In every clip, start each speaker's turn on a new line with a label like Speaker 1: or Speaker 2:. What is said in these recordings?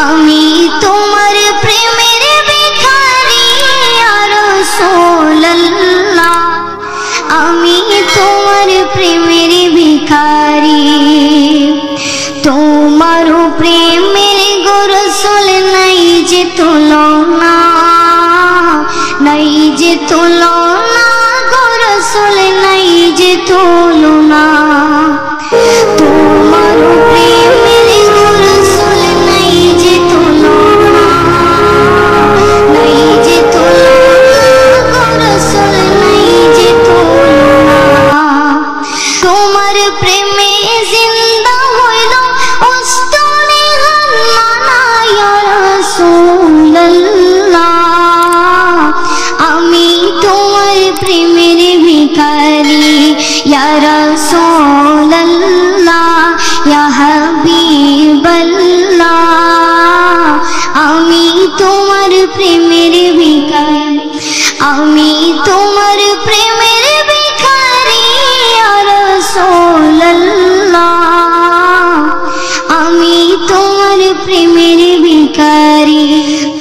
Speaker 1: আমি তোমার প্রেমের ভিখারি ইয়া রাসূলুল্লাহ আমি তোমার প্রেমের ভিখারি তোমার প্রেমের গো রাসূল নাই যে তুলনা নাই যে তুলনা গো রাসূল নাই যে তুলনা তোমার প্রেমের গো রাসূল নাই যে তুলনা নাই যে তুলনা গো রাসূল নাই যে তুলনা তোমার প্রেমে জিন্দা হইল উস্তনে হান্নানা ইয়া রাসূলুল্লাহ আমি তোমার প্রেমের ভিখারি ইয়া রাসূলুল্লাহ ইয়া হাবিবাল্লাহ আমি তোমার প্রেমের ভিখারি আমি তোমার প্রেমের ভিখারি ইয়া রাসূলুল্লাহ আমি তোমার প্রেমের ভিখারি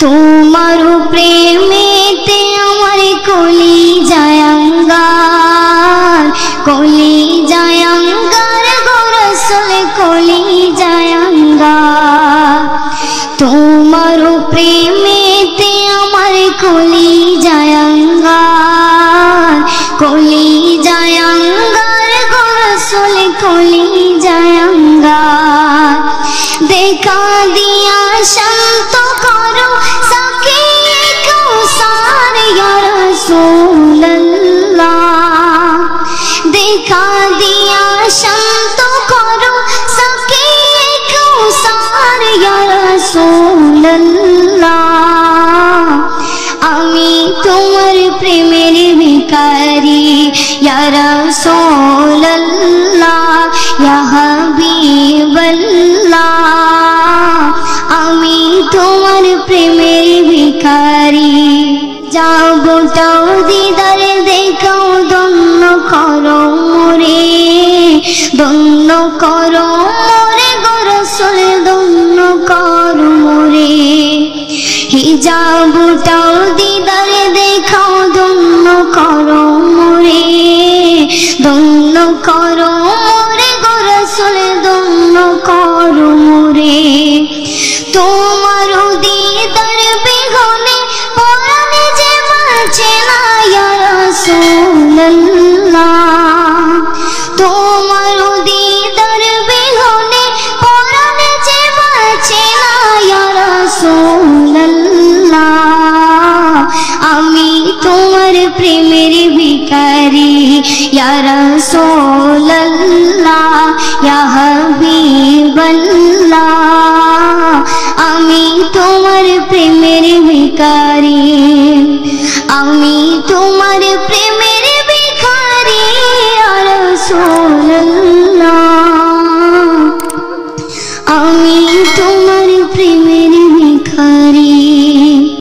Speaker 1: তোমার প্রেমেতে আমার কলি জায়াঙ্গার গো রাসূল কলি জায়াঙ্গার তোমার প্রেমেতে আমার কলি জায়াঙ্গার গো রাসূল কলি জায়াঙ্গার দেখা দিয়া শান্ত করো সাকিয়ে কৌসার ইয়া রাসূলুল্লাহ দেখা দিয়া শান্ত করো সাকিয়ে কৌসার ইয়া রাসূলুল্লাহ আমি তোমার প্রেমের ভিখারি ইয়া রাসূলুল্লাহ ইয়া হাবিবাল্লাহ আমি তোমার প্রেমের ভিখারি যাবটাও দিদার দেখাও ধন্য করো মোরে গো রাসূল ধন্য করো মোরে হিজাবটাও দিদার দেখাও ধন্য করো মোরে গো রাসূল ধন্য করো মোরে তোমার দিদার বিহনে পরাণ যে বাঁচে না ইয়া রাসূলুল্লাহ তোমার দিদার বিহনে পরাণ যে বাঁচে না ইয়া রাসূলুল্লাহ আমি তোমার প্রেমের ভিখারি ইয়া রাসূলুল্লাহ ইয়া হাবিবাল্লাহ আমি তোমার প্রেমের ভিখারি আমি তোমার প্রেম